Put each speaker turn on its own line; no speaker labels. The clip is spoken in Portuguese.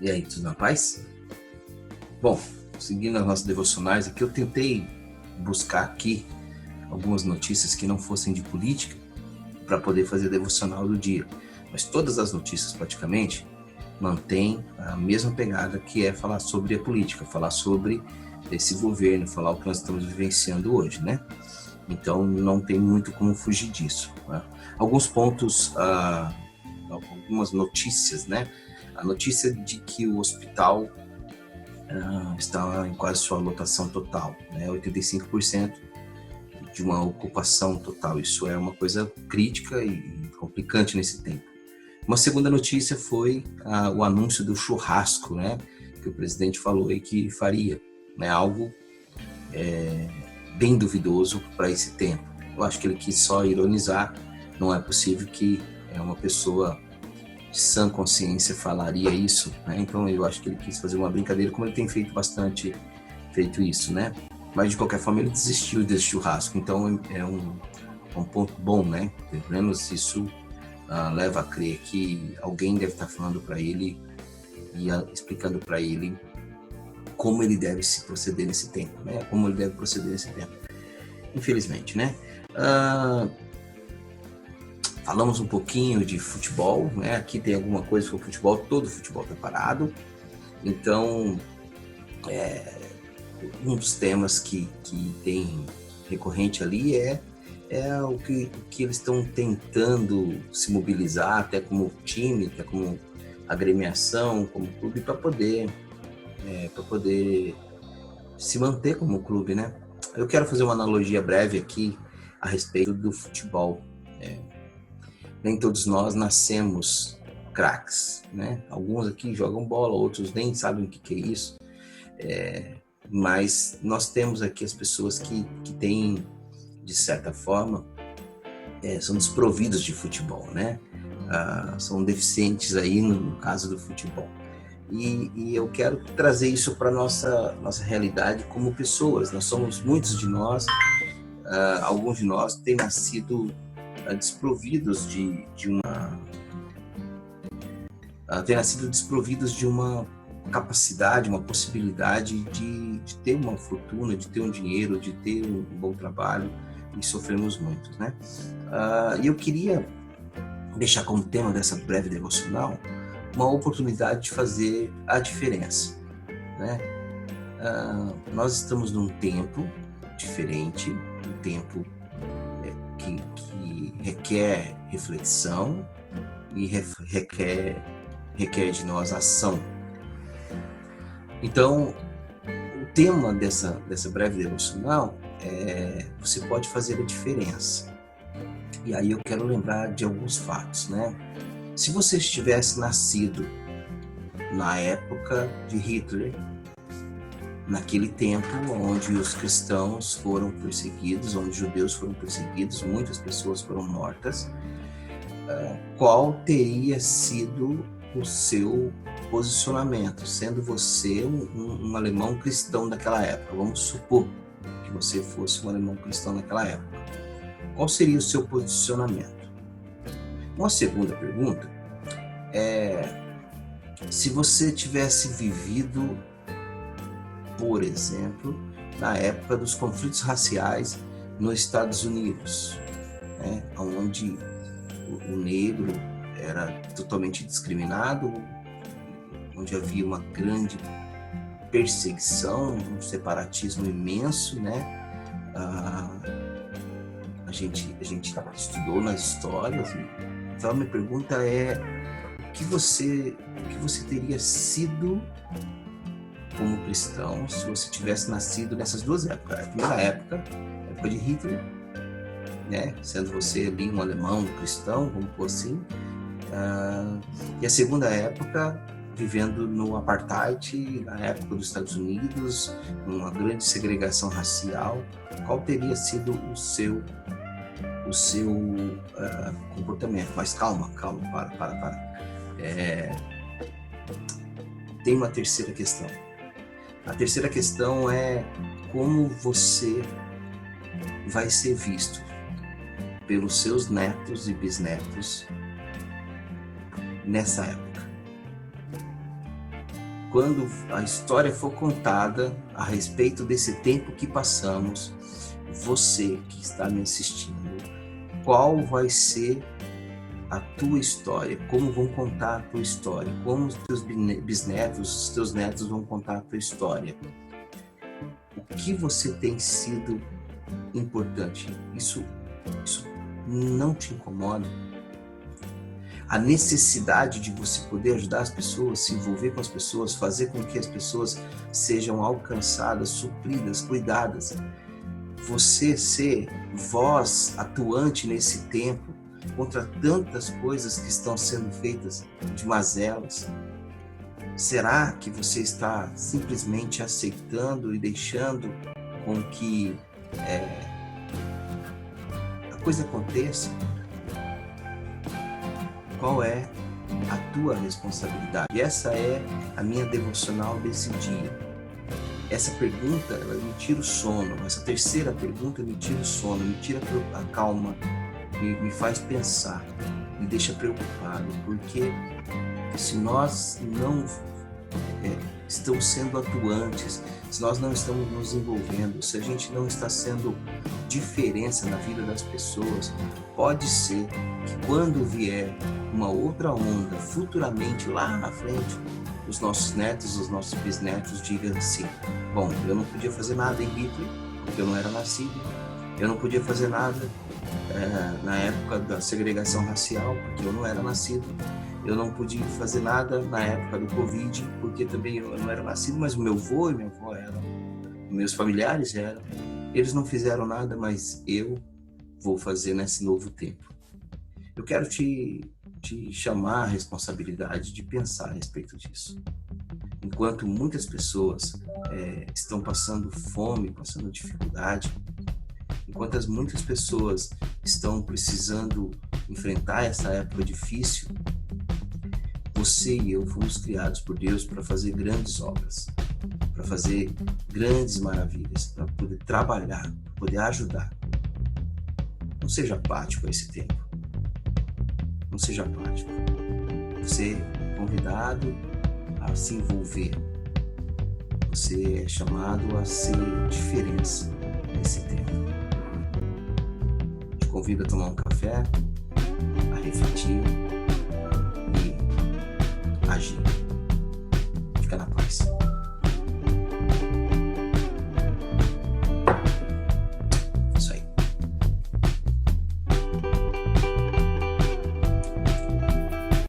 E aí, tudo na paz? Bom, seguindo as nossas devocionais aqui, eu tentei buscar aqui algumas notícias que não fossem de política para poder fazer a devocional do dia. Mas todas as notícias praticamente mantêm a mesma pegada, que é falar sobre a política, falar sobre esse governo, falar o que nós estamos vivenciando hoje, né? Então não tem muito como fugir disso, né? Alguns pontos, algumas notícias, né? A notícia de que o hospital está em quase sua lotação total, né? 85% de uma ocupação total. Isso é uma coisa crítica e complicante nesse tempo. Uma segunda notícia foi o anúncio do churrasco, né? Que o presidente falou aí que faria, né? Algo bem duvidoso para esse tempo. Eu acho que ele quis só ironizar. Não é possível que uma pessoa de sã consciência falaria isso, né? Então eu acho que ele quis fazer uma brincadeira, como ele tem feito isso, né? Mas de qualquer forma ele desistiu desse churrasco, então é um ponto bom, né? Pelo menos isso leva a crer que alguém deve estar falando para ele e explicando para ele como ele deve se proceder nesse tempo, né? Como ele deve proceder nesse tempo. Infelizmente, né? Falamos um pouquinho de futebol, né? Aqui tem alguma coisa sobre futebol, todo futebol está parado. Então, um dos temas que tem recorrente ali é o que eles estão tentando se mobilizar, até como time, até como agremiação, como clube, para poder se manter como clube, né? Eu quero fazer uma analogia breve aqui a respeito do futebol. Nem todos nós nascemos craques, né? Alguns aqui jogam bola, outros nem sabem o que é isso. Mas nós temos aqui as pessoas que têm, de certa forma, são desprovidos de futebol, né? São deficientes aí no caso do futebol. E eu quero trazer isso para nossa realidade como pessoas. Nós somos, muitos de nós, alguns de nós têm nascido desprovidos de uma capacidade, uma possibilidade de ter uma fortuna, de ter um dinheiro, de ter um bom trabalho, e sofremos muito, né? E eu queria deixar como tema dessa breve devocional uma oportunidade de fazer a diferença, né? Nós estamos num tempo diferente, um tempo que requer reflexão e requer de nós ação. Então, o tema dessa breve devocional é: você pode fazer a diferença. E aí eu quero lembrar de alguns fatos, né? Se você tivesse nascido na época de Hitler, naquele tempo onde os cristãos foram perseguidos, onde os judeus foram perseguidos, muitas pessoas foram mortas, qual teria sido o seu posicionamento, sendo você um alemão cristão daquela época? Vamos supor que você fosse um alemão cristão naquela época. Qual seria o seu posicionamento? Uma segunda pergunta é: se você tivesse vivido, por exemplo, na época dos conflitos raciais nos Estados Unidos, né, onde o negro era totalmente discriminado, onde havia uma grande perseguição, um separatismo imenso, né? A gente estudou nas histórias. Então a minha pergunta é: o que você teria sido como cristão se você tivesse nascido nessas duas épocas? A primeira época, a época de Hitler, né? Sendo você ali um alemão, um cristão, vamos por assim. E a segunda época, vivendo no apartheid, na época dos Estados Unidos, uma grande segregação racial. Qual teria sido o seu comportamento? Mas calma, para. Tem uma terceira questão. A terceira questão é: como você vai ser visto pelos seus netos e bisnetos nessa época? quando a história for contada a respeito desse tempo que passamos, você que está me assistindo, qual vai ser a tua história? Como vão contar a tua história? Como os teus bisnetos, os teus netos vão contar a tua história? O que você tem sido importante? Isso não te incomoda? A necessidade de você poder ajudar as pessoas, se envolver com as pessoas, fazer com que as pessoas sejam alcançadas, supridas, cuidadas. Você ser voz atuante nesse tempo contra tantas coisas que estão sendo feitas de mazelas. Será que você está simplesmente aceitando e deixando com que a coisa aconteça? Qual é a tua responsabilidade? E essa é a minha devocional desse dia. Essa pergunta, ela me tira o sono. Essa terceira pergunta me tira o sono, me tira a calma, me faz pensar, me deixa preocupado, porque se nós não estamos sendo atuantes, se nós não estamos nos envolvendo, se a gente não está sendo diferença na vida das pessoas, pode ser que quando vier uma outra onda, futuramente, lá na frente, os nossos netos, os nossos bisnetos digam assim: bom, eu não podia fazer nada em Hitler, porque eu não era nascido, eu não podia fazer nada na época da segregação racial, porque eu não era nascido, eu não podia fazer nada na época do Covid, porque também eu não era nascido, mas o meu avô e minha avó eram, meus familiares eram, eles não fizeram nada, mas eu vou fazer nesse novo tempo. Eu quero te chamar a responsabilidade de pensar a respeito disso. Enquanto muitas pessoas estão passando fome, passando dificuldade, enquanto muitas pessoas estão precisando enfrentar essa época difícil, você e eu fomos criados por Deus para fazer grandes obras, para fazer grandes maravilhas, para poder trabalhar, para poder ajudar. Não seja apático a esse tempo. Não seja apático. Você é convidado a se envolver. Você é chamado a ser diferença nesse tempo. Te convido a tomar um café, a refletir e agir. Fica na paz.